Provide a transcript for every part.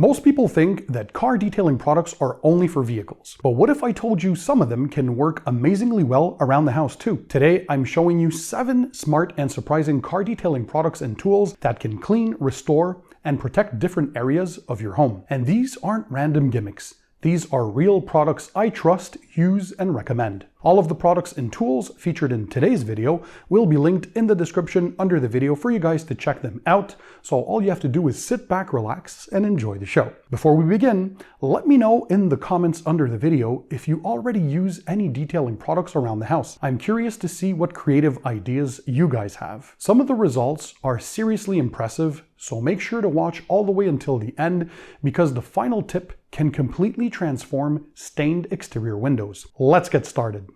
Most people think that car detailing products are only for vehicles, but what if I told you some of them can work amazingly well around the house too? Today, I'm showing you 7 smart and surprising car detailing products and tools that can clean, restore, and protect different areas of your home. And these aren't random gimmicks. These are real products I trust, use, and recommend. All of the products and tools featured in today's video will be linked in the description under the video for you guys to check them out. So all you have to do is sit back, relax, and enjoy the show. Before we begin, let me know in the comments under the video if you already use any detailing products around the house. I'm curious to see what creative ideas you guys have. Some of the results are seriously impressive, so make sure to watch all the way until the end because the final tip can completely transform stained exterior windows. Let's get started.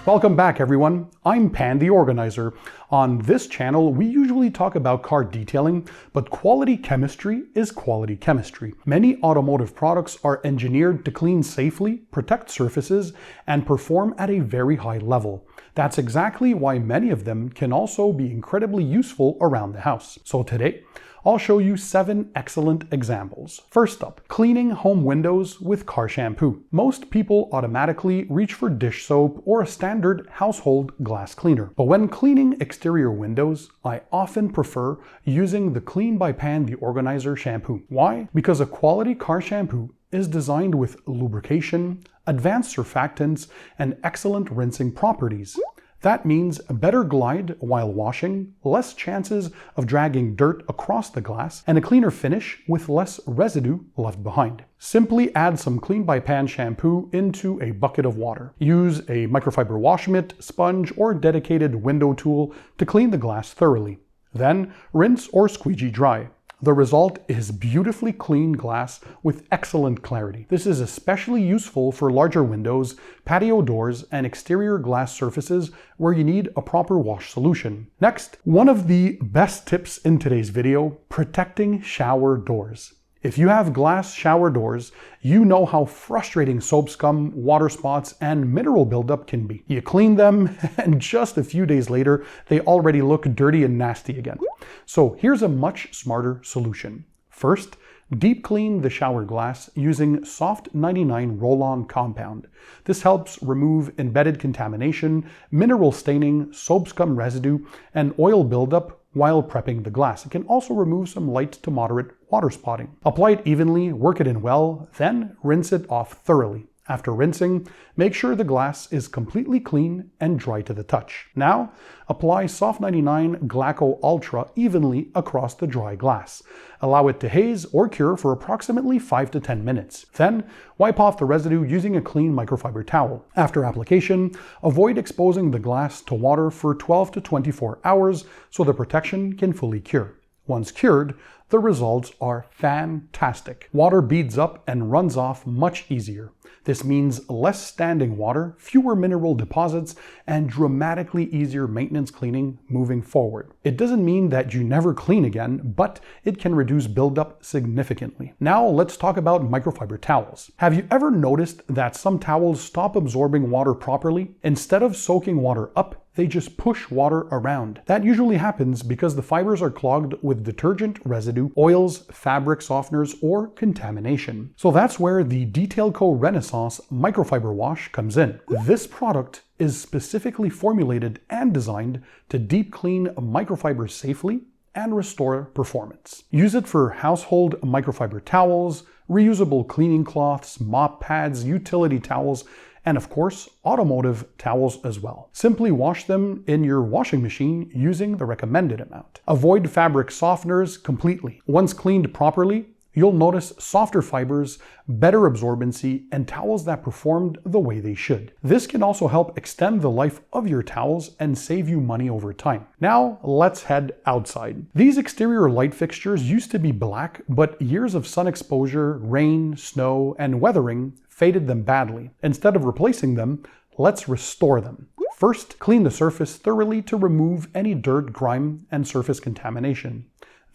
Welcome back, everyone. I'm Pan the Organizer. On this channel, we usually talk about car detailing, but quality chemistry is quality chemistry. Many automotive products are engineered to clean safely, protect surfaces, and perform at a very high level. That's exactly why many of them can also be incredibly useful around the house. So today, I'll show you 7 excellent examples. First up, cleaning home windows with car shampoo. Most people automatically reach for dish soap or a standard household glass cleaner. But when cleaning exterior windows, I often prefer using the Clean by Pan the Organizer shampoo. Why? Because a quality car shampoo is designed with lubrication, advanced surfactants, and excellent rinsing properties. That means a better glide while washing, less chances of dragging dirt across the glass, and a cleaner finish with less residue left behind. Simply add some Clean by Pan shampoo into a bucket of water. Use a microfiber wash mitt, sponge, or dedicated window tool to clean the glass thoroughly. Then rinse or squeegee dry. The result is beautifully clean glass with excellent clarity. This is especially useful for larger windows, patio doors, and exterior glass surfaces where you need a proper wash solution. Next, one of the best tips in today's video, protecting shower doors. If you have glass shower doors, you know how frustrating soap scum, water spots, and mineral buildup can be. You clean them, and just a few days later, they already look dirty and nasty again. So here's a much smarter solution. First, deep clean the shower glass using Soft 99 roll-on compound. This helps remove embedded contamination, mineral staining, soap scum residue, and oil buildup while prepping the glass. It can also remove some light to moderate water spotting. Apply it evenly, work it in well, then rinse it off thoroughly. After rinsing, make sure the glass is completely clean and dry to the touch. Now, apply Soft 99 Glaco Ultra evenly across the dry glass. Allow it to haze or cure for approximately 5 to 10 minutes. Then, wipe off the residue using a clean microfiber towel. After application, avoid exposing the glass to water for 12 to 24 hours so the protection can fully cure. Once cured, the results are fantastic. Water beads up and runs off much easier. This means less standing water, fewer mineral deposits, and dramatically easier maintenance cleaning moving forward. It doesn't mean that you never clean again, but it can reduce buildup significantly. Now let's talk about microfiber towels. Have you ever noticed that some towels stop absorbing water properly? Instead of soaking water up, they just push water around. That usually happens because the fibers are clogged with detergent residue, oils, fabric softeners, or contamination. So that's where the Detail Co. Renaissance Microfiber Wash comes in. This product is specifically formulated and designed to deep clean microfibers safely and restore performance. Use it for household microfiber towels, reusable cleaning cloths, mop pads, utility towels, and of course, automotive towels as well. Simply wash them in your washing machine using the recommended amount. Avoid fabric softeners completely. Once cleaned properly, you'll notice softer fibers, better absorbency, and towels that performed the way they should. This can also help extend the life of your towels and save you money over time. Now, let's head outside. These exterior light fixtures used to be black, but years of sun exposure, rain, snow, and weathering faded them badly. Instead of replacing them, let's restore them. First, clean the surface thoroughly to remove any dirt, grime, and surface contamination.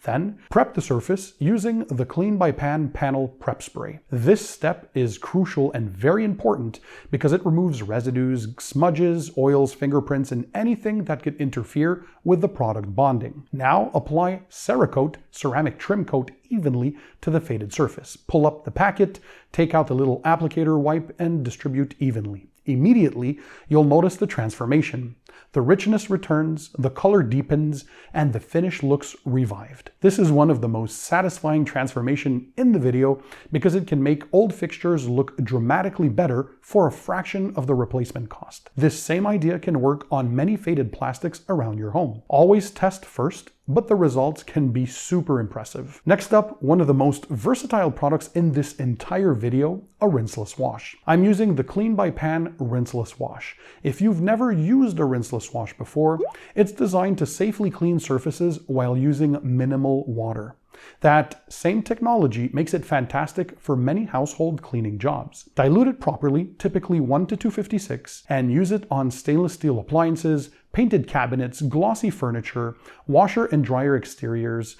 Then, prep the surface using the Clean by Pan Panel Prep Spray. This step is crucial and very important because it removes residues, smudges, oils, fingerprints, and anything that could interfere with the product bonding. Now, apply Cerakote ceramic trim coat evenly to the faded surface. Pull up the packet, take out the little applicator wipe, and distribute evenly. Immediately, you'll notice the transformation. The richness returns, the color deepens, and the finish looks revived. This is one of the most satisfying transformations in the video because it can make old fixtures look dramatically better for a fraction of the replacement cost. This same idea can work on many faded plastics around your home. Always test first, but the results can be super impressive. Next up, one of the most versatile products in this entire video, a rinseless wash. I'm using the Clean by Pan rinseless wash. If you've never used a rinseless wash before, it's designed to safely clean surfaces while using minimal water. That same technology makes it fantastic for many household cleaning jobs. Dilute it properly, typically 1 to 256, and use it on stainless steel appliances, painted cabinets, glossy furniture, washer and dryer exteriors,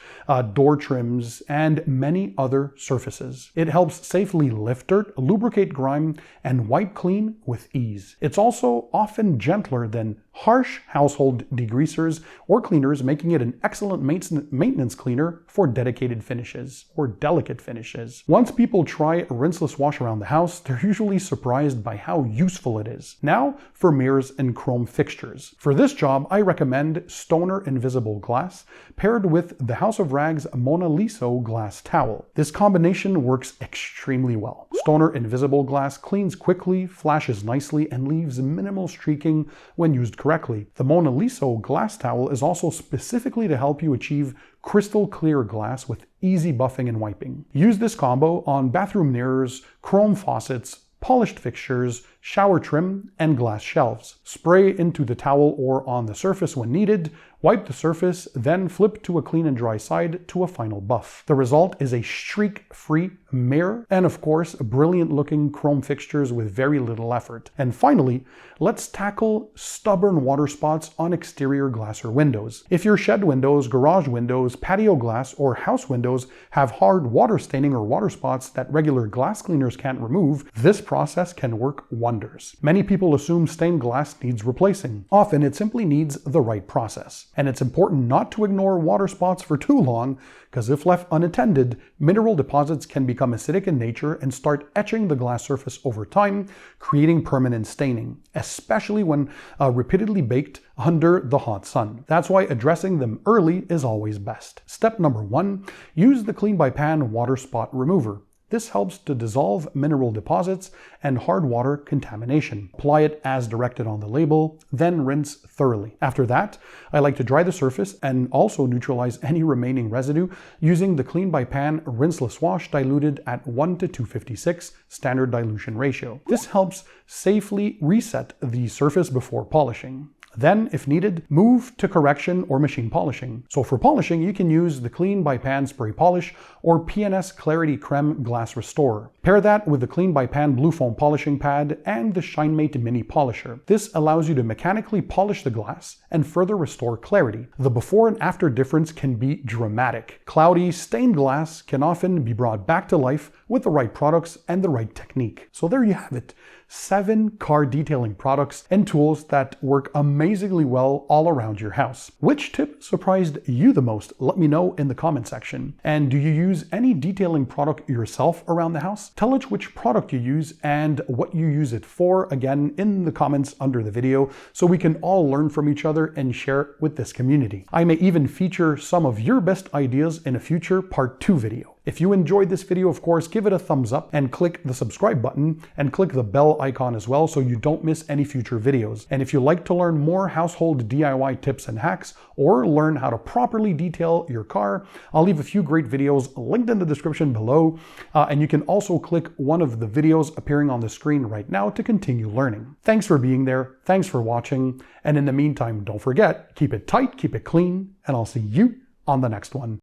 door trims, and many other surfaces. It helps safely lift dirt, lubricate grime, and wipe clean with ease. It's also often gentler than harsh household degreasers or cleaners, making it an excellent maintenance cleaner for dedicated finishes or delicate finishes. Once people try a rinseless wash around the house, they're usually surprised by how useful it is. Now for mirrors and chrome fixtures. For this job, I recommend Stoner Invisible Glass paired with the House of Rags Mona Lisa glass towel. This combination works extremely well. Stoner Invisible Glass cleans quickly, flashes nicely, and leaves minimal streaking when used correctly. The Mona Lisa glass towel is also specifically to help you achieve crystal clear glass with easy buffing and wiping. Use this combo on bathroom mirrors, chrome faucets, polished fixtures, shower trim, and glass shelves. Spray into the towel or on the surface when needed, wipe the surface, then flip to a clean and dry side to a final buff. The result is a streak-free mirror and of course brilliant looking chrome fixtures with very little effort. And finally, let's tackle stubborn water spots on exterior glass or windows. If your shed windows, garage windows, patio glass, or house windows have hard water staining or water spots that regular glass cleaners can't remove, this process can work wonders. Many people assume stained glass needs replacing. Often it simply needs the right process. And it's important not to ignore water spots for too long, because if left unattended, mineral deposits can become acidic in nature and start etching the glass surface over time, creating permanent staining, especially when repeatedly baked under the hot sun. That's why addressing them early is always best. Step number 1, use the Clean by Pan water spot remover. This helps to dissolve mineral deposits and hard water contamination. Apply it as directed on the label, then rinse thoroughly. After that, I like to dry the surface and also neutralize any remaining residue using the Clean by Pan rinseless wash diluted at 1 to 256 standard dilution ratio. This helps safely reset the surface before polishing. Then, if needed, move to correction or machine polishing. So for polishing, you can use the Clean by Pan Spray Polish or PNS Clarity Creme Glass Restorer. Pair that with the Clean by Pan Blue Foam Polishing Pad and the ShineMate Mini Polisher. This allows you to mechanically polish the glass and further restore clarity. The before and after difference can be dramatic. Cloudy, stained glass can often be brought back to life with the right products and the right technique. So there you have it. 7 car detailing products and tools that work amazingly well all around your house. Which tip surprised you the most? Let me know in the comment section. And do you use any detailing product yourself around the house? Tell us which product you use and what you use it for, again, in the comments under the video, so we can all learn from each other and share it with this community. I may even feature some of your best ideas in a future part 2 video. If you enjoyed this video, of course, give it a thumbs up and click the subscribe button and click the bell icon as well so you don't miss any future videos. And if you'd like to learn more household DIY tips and hacks or learn how to properly detail your car, I'll leave a few great videos linked in the description below. And you can also click one of the videos appearing on the screen right now to continue learning. Thanks for being there. Thanks for watching. And in the meantime, don't forget, keep it tight, keep it clean, and I'll see you on the next one.